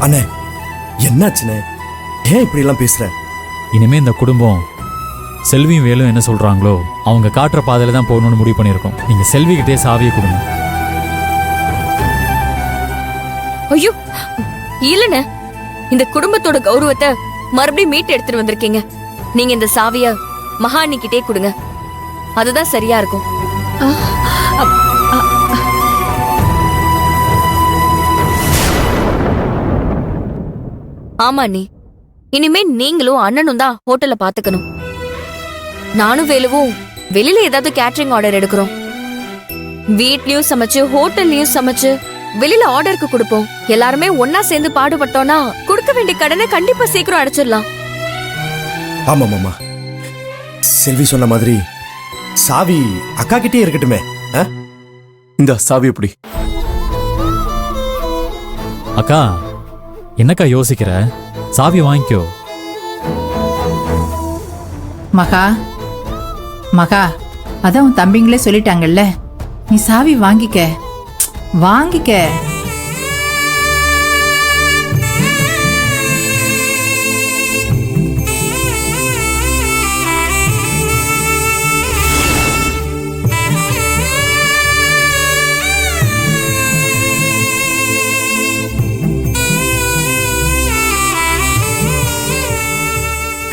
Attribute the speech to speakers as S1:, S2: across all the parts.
S1: அண்ணே என்னாச்சுண்ணே? ஏன் இப்படி எல்லாம் பேசுற?
S2: இனிமே இந்த குடும்பம் செல்வியும் வேலும் என்ன சொல்றாங்களோ அவங்க காட்டுற பாதையில தான் போகணும்னு முடிவு பண்ணியிருக்கோம். நீங்க செல்வி கிட்டே சாவியை கொடுங்க.
S3: ஐயோ இல்லண்ணே, இந்த குடும்பத்தோட கௌரவத்தை மறுபடியும் மீட்டு எடுத்துட்டு வந்திருக்கீங்க. நீங்க இந்த சாவிய மகாணி கிட்டே கொடுங்க, அதுதான் சரியா இருக்கும். ஆமா நீ இனிமே நீங்களும் அண்ணனும் தான் ஹோட்டல்ல பாத்துக்கணும். நானும் வேலுவும் வெளியில ஏதாவது கேட்டரிங் ஆர்டர் எடுக்கிறோம். வீட்லயும் சமைச்சு ஹோட்டல்லயும் சமைச்சு வெளியில ஆர்டருக்கு கொடுப்போம். எல்லாருமே ஒன்னா சேர்ந்து பாடுபட்டோம்னா கொடுக்க வேண்டிய கடனை கண்டிப்பா சீக்கிரம் அடைச்சிடலாம்.
S1: ஆமா மாமா, செல்வி சொன்ன மாதிரி சாவி அக்கா கிட்டே இருக்கட்டுமே.
S4: இந்த சாவி எப்படி?
S2: அக்கா என்னக்கா யோசிக்கிற? சாவி வாங்கிக்கோ.
S5: மகா மகா, அதான் உன் தம்பிங்களே சொல்லிட்டாங்கல்ல, நீ சாவி வாங்கிக்க வாங்கிக்க.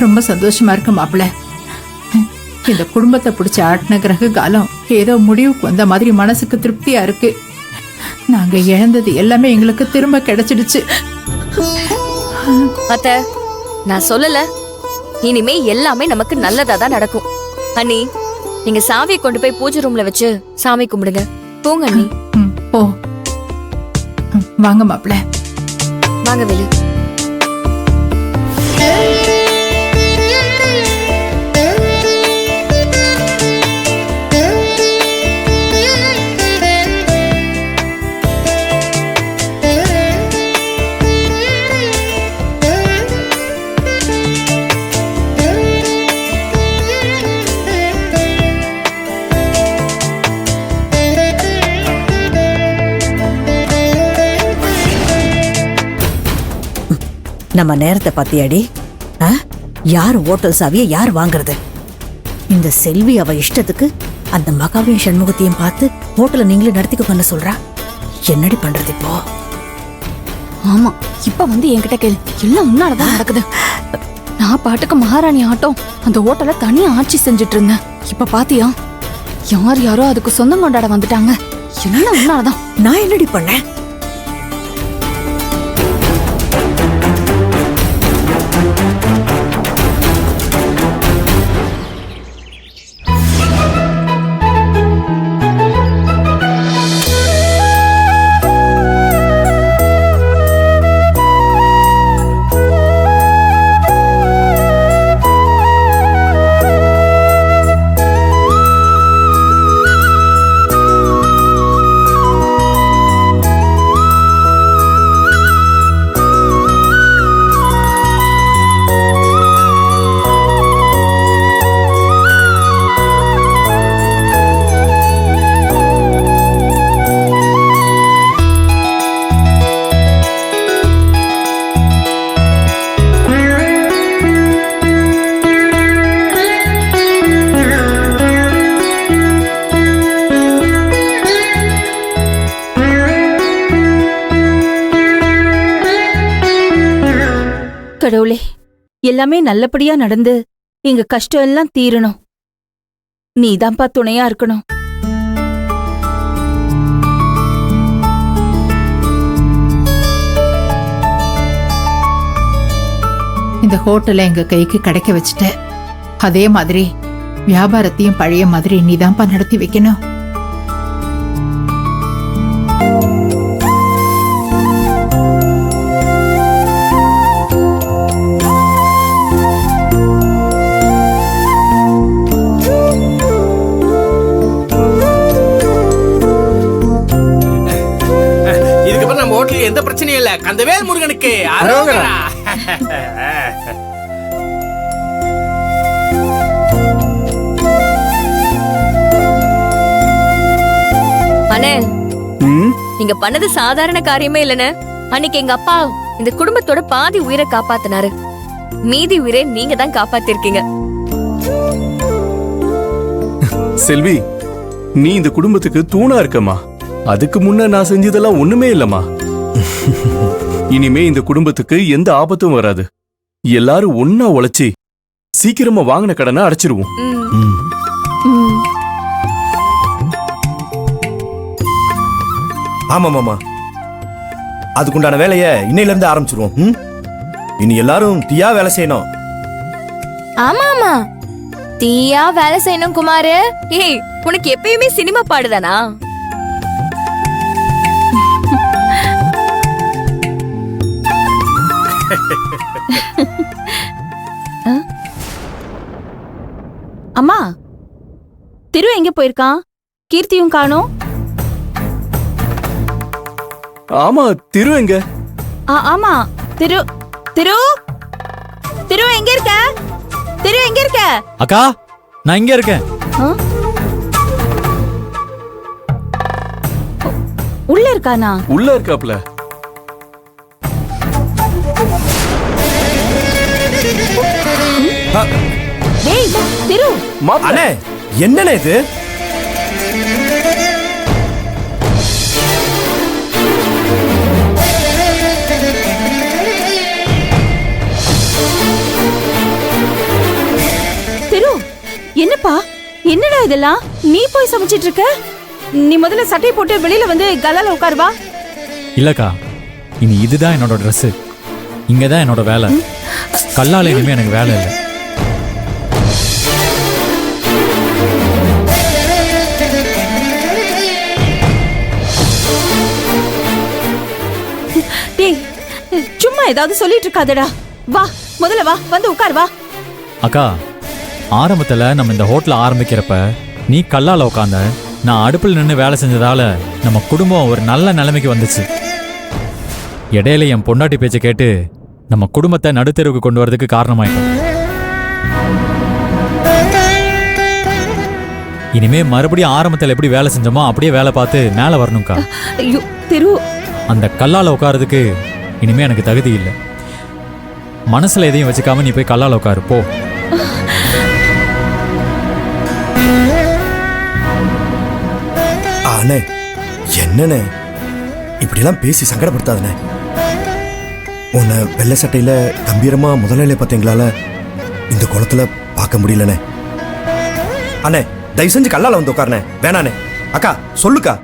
S5: ரொம்ப சந்தோஷமா இருக்கு மாப்பிள்ள. இந்த குடும்பத்தை பிடிச்ச ஆட்டின கிரக காலம் ஏதோ முடிவுக்கு வந்த மாதிரி மனசுக்கு திருப்தியா இருக்கு. நாங்க இழந்தது எல்லாமே எங்களுக்கு திரும்ப கிடைச்சிடுச்சு.
S3: அத்த நான் சொல்லல, இனிமே எல்லாமே நமக்கு நல்லதா தான் நடக்கும். அண்ணி நீங்க சாவியை கொண்டு போய் பூஜை ரூம்ல வச்சு சாமி கும்பிடுங்க. போங்க அண்ணி.
S5: போ. வாங்க மாப்பிள்ள.
S3: வாங்க வேலு.
S6: நம்ம நேரத்தை பத்தியாடி? யார் ஹோட்டல் சாவியை யார் வாங்குறது? இந்த செல்வி அவ இஷ்டத்துக்கு அந்த மகாவையும் சண்முகத்தையும் பார்த்து ஹோட்டலை நீங்களே நடத்திக்க சொல்றா. என்னடி பண்றது இப்போ?
S7: ஆமா, இப்ப என்கிட்ட கேளு, எல்லாம் முன்னாலதான் நடக்குது. நான் பாட்டுக்கு மகாராணி ஆட்டம் அந்த ஹோட்டலை தனியா ஆட்சி செஞ்சுட்டு இருந்தேன். இப்ப பாத்தியா, யார் யாரோ அதுக்கு சொந்தம் கொண்டாட வந்துட்டாங்க. எல்லாம் முன்னாலதான்.
S6: நான் என்னடி பண்ணேன்?
S8: கடவுளே, எல்லாமே நல்லபடியா நடந்து எங்க கஷ்டம் எல்லாம் தீரணும். நீதான்ப்பா துணையா இருக்கணும்.
S5: இந்த ஹோட்டலை எங்க கைக்கு கிடைக்க வச்சுட்ட. அதே மாதிரி வியாபாரத்தையும் பழைய மாதிரி நீதான்ப்பா நடத்தி வைக்கணும்.
S9: எந்த பிரச்சனையும் இல்ல. கந்தவேல் முருகனுக்கு அரோகரா.
S3: அண்ணே, நீங்க பண்ணது சாதாரண காரியமே இல்லன்னு அன்னைக்கு எங்க அப்பா இந்த குடும்பத்தோட பாதி உயிரை காப்பாத்தினாரு. மீதி உயிரை நீங்க தான் காப்பாத்திருக்கீங்க.
S4: செல்வி, நீ இந்த குடும்பத்துக்கு தூணா இருக்கமா. அதுக்கு முன்ன நான் செஞ்சதெல்லாம் ஒண்ணுமே இல்லம்மா. இனிமே இந்த குடும்பத்துக்கு எந்த ஆபத்தும் வராது. எல்லாரும் ஒன்னா உழைச்சி சீக்கிரமா வாங்கின கடனை அடைச்சிருவோம்.
S1: ஆமா மாமா, அதுக்குண்டான வேலையை இன்னையில இருந்து ஆரம்பிச்சிருவோம். இனி எல்லாரும் தீயா வேலை செய்யணும்.
S3: ஆமா ஆமா, தீயா வேலை செய்யணும் குமாரு. ஏய், உனக்கு எப்பயுமே சினிமா பாடுதானா?
S8: அம்மா, திரு எங்க போயிருக்கான்? கீர்த்தியும் காணோம்.
S4: ஆமா, திரு எங்க?
S8: ஆமா, திரு திரு திரு எங்க இருக்க? திரு எங்க இருக்க?
S2: அக்கா, நான் இங்க இருக்கேன்.
S8: உள்ள இருக்கானா?
S4: உள்ள இருக்காப்ல.
S8: டேய் திரு,
S1: அண்ணே, என்னண்ணே இது?
S8: திரு, என்னப்பா, என்னடா இதெல்லாம்? நீ போய் சமைச்சிட்டு இருக்க? நீ முதல்ல சட்டை போட்டு வெளியில வந்து கலால உட்காருவா.
S2: இல்லக்கா, இனி இதுதான் என்னோட ட்ரெஸ். இங்கதான் என்னோட வேலை. கல்லால இனிமே எனக்கு வேலை இல்லை.
S8: டேய், சும்மா ஏதாவது சொல்லிட்டு இருக்காதடா. வா, முதல்ல வா, வந்து உட்கார் வா.
S2: அக்கா, ஆரம்பத்துல நம்ம இந்த ஹோட்டல ஆரம்பிக்கிறப்ப நீ கல்லால உட்காந்த, நான் அடுப்பில் நின்று வேலை செஞ்சதால நம்ம குடும்பம் ஒரு நல்ல நிலைமைக்கு வந்துச்சு. இடையில என் பொண்டாட்டி பேச்சை கேட்டு நம்ம குடும்பத்தை நடுத்தெருவுக்கு கொண்டு வரதுக்கு காரணமாயிட்டோம். இனிமே மறுபடியும் ஆரம்பத்தில் எப்படி வேலை செஞ்சோமோ அப்படியே வேலை பார்த்து மேலே வரணும்க்கா.
S8: ஐயோ திரு,
S2: அந்த கல்லால உட்காரதுக்கு இனிமே எனக்கு தகுதி இல்லை. மனசுல எதையும் வச்சுக்காம நீ போய் கல்லால உட்காரு போ.
S1: அண்ணே, என்னண்ணே இப்படிலாம் பேசி சங்கடப்படுத்தாதண்ணே. உன்னை வெள்ளை சட்டையில கம்பீரமா முதலாளியை பார்த்தீங்களால இந்த குளத்துல பார்க்க முடியலண்ணே. அண்ணே, தயவு செஞ்சு கல்லால வந்து உட்காருண்ணே. வேணாண்ணே. அக்கா சொல்லுக்கா.